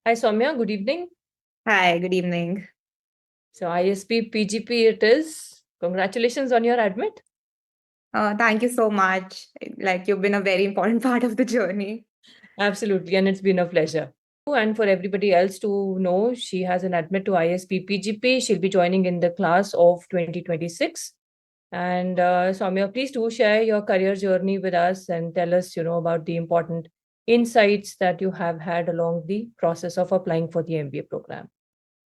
Hi, Soumya. Good evening. Hi, good evening. So, ISB PGP it is. Congratulations on your admit. Thank you so much. Like, you've been a very important part of the journey. Absolutely. And it's been a pleasure. And for everybody else to know, she has an admit to ISB PGP. She'll be joining in the class of 2026. And Soumya, please do share your career journey with us and tell us, about the important insights that you have had along the process of applying for the MBA program.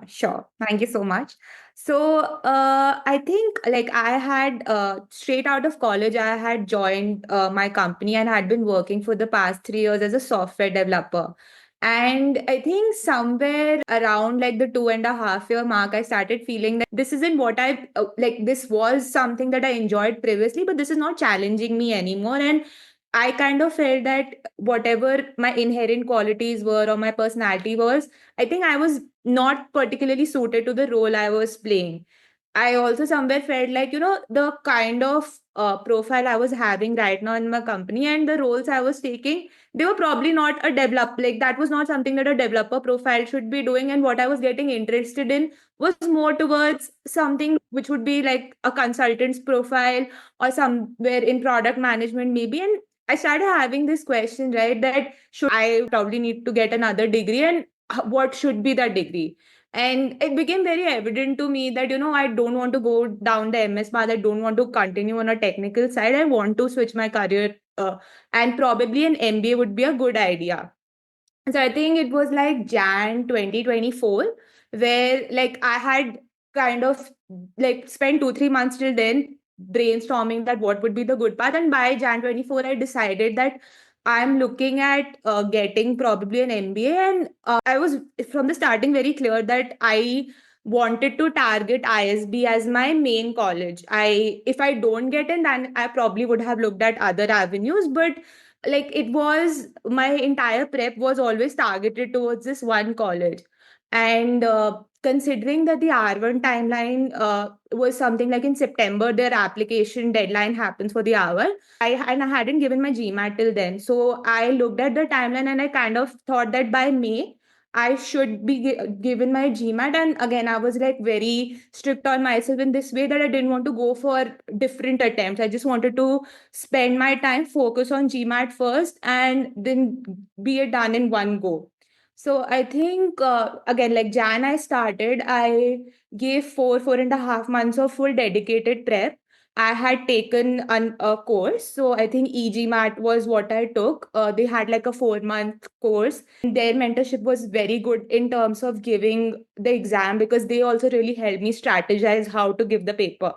Sure. Thank you so much. So, I think like I had straight out of college, I had joined my company and had been working for the past 3 years as a software developer. And I think somewhere around like the 2.5 year mark, I started feeling that this isn't what I like. This was something that I enjoyed previously, but this is not challenging me anymore. And I kind of felt that whatever my inherent qualities were or my personality was, I think I was not particularly suited to the role I was playing. I also somewhere felt like, the kind of profile I was having right now in my company and the roles I was taking, they were probably not a develop, like that was not something that a developer profile should be doing. And what I was getting interested in was more towards something which would be like a consultant's profile or somewhere in product management, maybe. And I started having this question, right? That should I probably need to get another degree and what should be that degree? And it became very evident to me that, I don't want to go down the MS path. I don't want to continue on a technical side. I want to switch my career, and probably an MBA would be a good idea. So I think it was like Jan 2024, where like I had kind of like spent 2-3 months till then brainstorming that what would be the good path. And by Jan 24, I decided that I'm looking at getting probably an MBA. And I was from the starting very clear that I wanted to target ISB as my main college. If I don't get in, then I probably would have looked at other avenues. But like it was my entire prep was always targeted towards this one college. And considering that the R1 timeline was something like in September, their application deadline happens for the hour. I hadn't given my GMAT till then. So I looked at the timeline and I kind of thought that by May, I should be given my GMAT. And again, I was like very strict on myself in this way that I didn't want to go for different attempts. I just wanted to spend my time, focus on GMAT first, and then be it done in one go. So I think again, like Jan, I started. I gave 4.5 months of full dedicated prep. I had taken a course, so I think EGMAT was what I took. They had like a 4 month course. Their mentorship was very good in terms of giving the exam because they also really helped me strategize how to give the paper.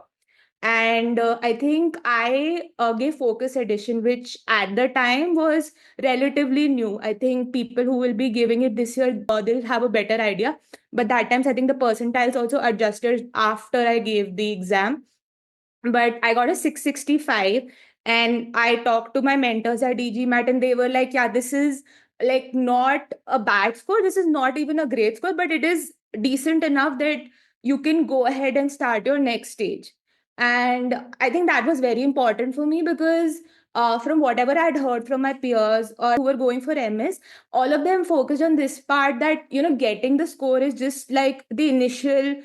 And I think I gave Focus Edition, which at the time was relatively new. I think people who will be giving it this year, they'll have a better idea. But that times, I think the percentiles also adjusted after I gave the exam. But I got a 665, and I talked to my mentors at EGMAT, and they were like, yeah, this is like not a bad score. This is not even a great score, but it is decent enough that you can go ahead and start your next stage. And I think that was very important for me because from whatever I'd heard from my peers or who were going for MS, all of them focused on this part that, getting the score is just like the initial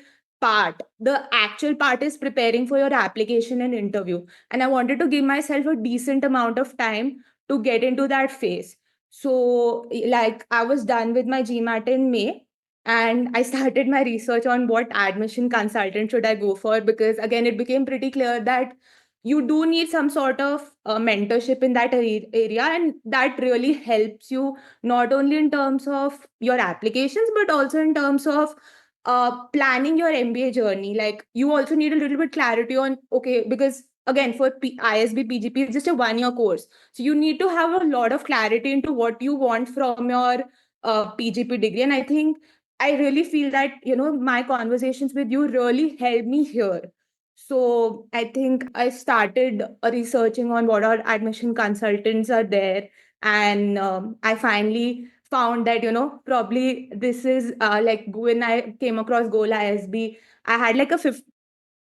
part. The actual part is preparing for your application and interview. And I wanted to give myself a decent amount of time to get into that phase. So, like, I was done with my GMAT in May, and I started my research on what admission consultant should I go for, because again, it became pretty clear that you do need some sort of mentorship in that area, and that really helps you not only in terms of your applications but also in terms of planning your MBA journey. Like you also need a little bit clarity on, okay, because again for ISB PGP it's just a 1 year course, so you need to have a lot of clarity into what you want from your PGP degree. And I think I really feel that my conversations with you really helped me here. So I think I started researching on what our admission consultants are there, and I finally found that probably this is like when I came across GOALisB, I had like a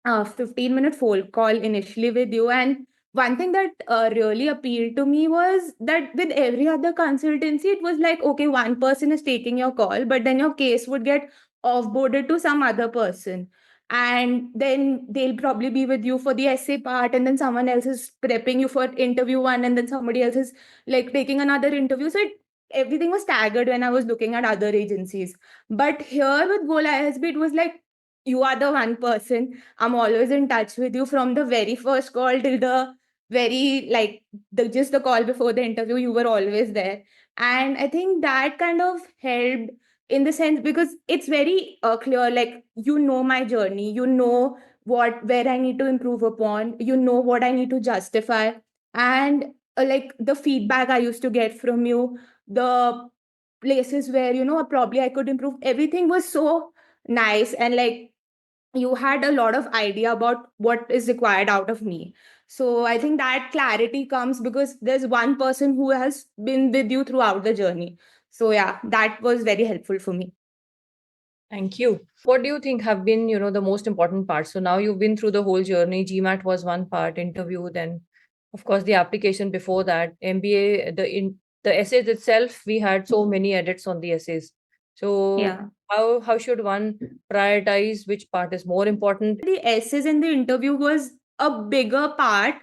15-minute phone call initially with you, and one thing that really appealed to me was that with every other consultancy, it was like, okay, one person is taking your call, but then your case would get offboarded to some other person. And then they'll probably be with you for the essay part, and then someone else is prepping you for interview one, and then somebody else is like taking another interview. So everything was staggered when I was looking at other agencies. But here with GOALisB, it was like, you are the one person. I'm always in touch with you from the very first call till the very like the call before the interview. You were always there, and I think that kind of helped in the sense because it's very clear, like, you know, my journey, you know where I need to improve upon, you know what I need to justify. And like the feedback I used to get from you, the places where, you know, probably I could improve, everything was so nice. And like, you had a lot of idea about what is required out of me. So I think that clarity comes because there's one person who has been with you throughout the journey. So yeah, that was very helpful for me. Thank you. What do you think have been, the most important parts? So now you've been through the whole journey. GMAT was one part, interview, then of course the application before that, MBA, the essays itself, we had so many edits on the essays. So Yeah. how should one prioritize which part is more important? The essays in the interview was a bigger part.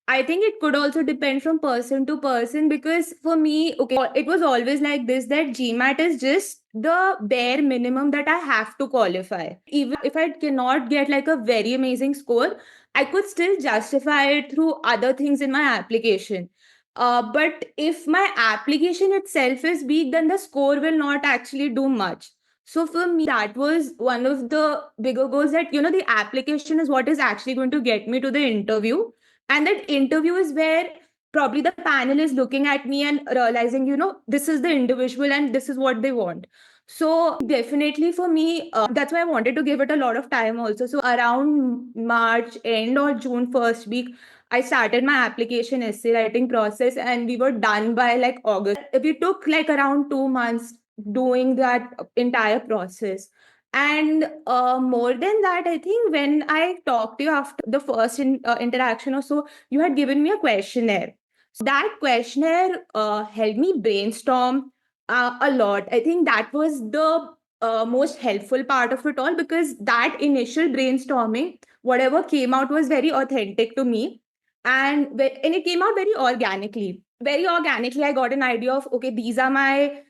I think it could also depend from person to person because for me, okay, it was always like this that GMAT is just the bare minimum that I have to qualify. Even if I cannot get like a very amazing score, I could still justify it through other things in my application. But if my application itself is weak, then the score will not actually do much. So for me, that was one of the bigger goals that, you know, the application is what is actually going to get me to the interview. And that interview is where probably the panel is looking at me and realizing, you know, this is the individual and this is what they want. So definitely for me, that's why I wanted to give it a lot of time also. So around March end or June first week, I started my application essay writing process and we were done by like August. We took like around 2 months doing that entire process. And more than that, I think when I talked to you after the first interaction or so, you had given me a questionnaire. So that questionnaire helped me brainstorm a lot. I think that was the most helpful part of it all because that initial brainstorming, whatever came out was very authentic to me. And it came out very organically. Very organically, I got an idea of, okay, these are my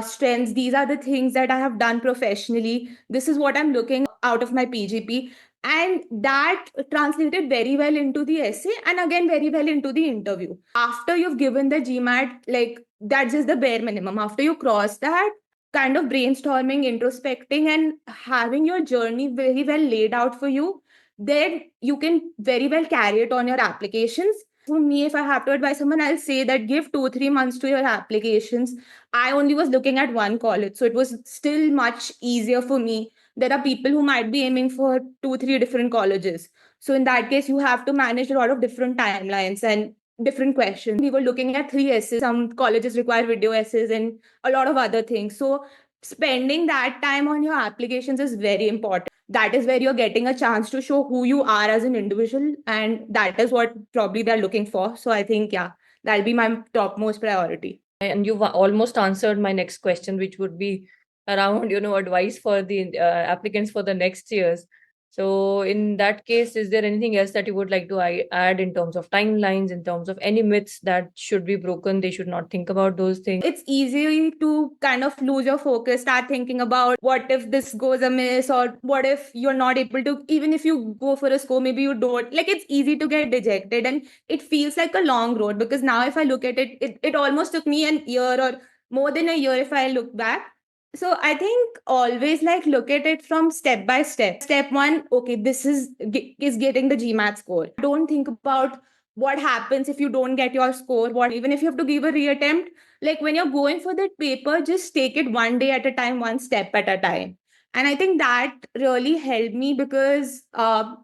strengths. These are the things that I have done professionally. This is what I'm looking out of my PGP. And that translated very well into the essay and again very well into the interview. After you've given the GMAT, like that's just the bare minimum. After you cross that, kind of brainstorming, introspecting, and having your journey very well laid out for you, then you can very well carry it on your applications. For me, if I have to advise someone, I'll say that give 2-3 months to your applications. I only was looking at one college, so it was still much easier for me. There are people who might be aiming for 2-3 different colleges. So in that case, you have to manage a lot of different timelines and different questions. We were looking at 3 essays. Some colleges require video essays and a lot of other things. So spending that time on your applications is very important. That is where you're getting a chance to show who you are as an individual, and that is what probably they're looking for. So I think, yeah, that'll be my topmost priority. And you've almost answered my next question, which would be around, advice for the applicants for the next years. So in that case, is there anything else that you would like to add in terms of timelines, in terms of any myths that should be broken? They should not think about those things. It's easy to kind of lose your focus, start thinking about what if this goes amiss, or what if you're not able to, even if you go for a score, maybe you don't. Like, it's easy to get dejected and it feels like a long road because now if I look at it, it almost took me an year or more than a year if I look back. So I think always like look at it from step by step. Step one, okay, this is getting the GMAT score. Don't think about what happens if you don't get your score. What even if you have to give a reattempt, like when you're going for that paper, just take it one day at a time, one step at a time. And I think that really helped me because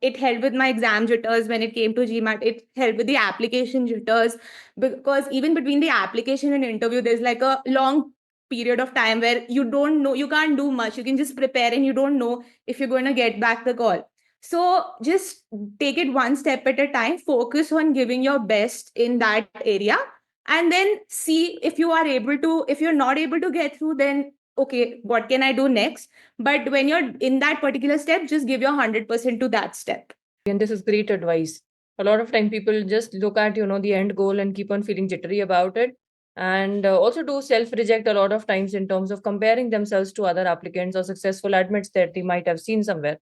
it helped with my exam jitters when it came to GMAT. It helped with the application jitters because even between the application and interview, there's like a long period of time where you don't know, you can't do much. You can just prepare and you don't know if you're going to get back the call. So just take it one step at a time, focus on giving your best in that area, and then see if you are able to. If you're not able to get through, then okay, what can I do next? But when you're in that particular step, just give your 100% to that step. And this is great advice. A lot of time people just look at, the end goal and keep on feeling jittery about it. And also do self-reject a lot of times in terms of comparing themselves to other applicants or successful admits that they might have seen somewhere.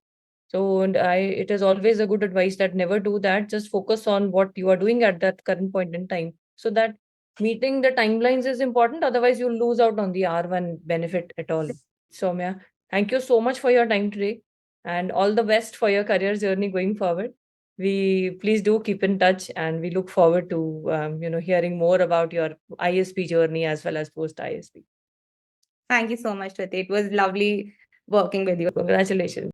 So it is always a good advice that never do that. Just focus on what you are doing at that current point in time, so that meeting the timelines is important. Otherwise, you'll lose out on the R1 benefit at all. Soumya, thank you so much for your time today, and all the best for your career journey going forward. We please do keep in touch, and we look forward to hearing more about your ISP journey as well as post ISP. Thank you so much, Rati. It was lovely working with you. Congratulations.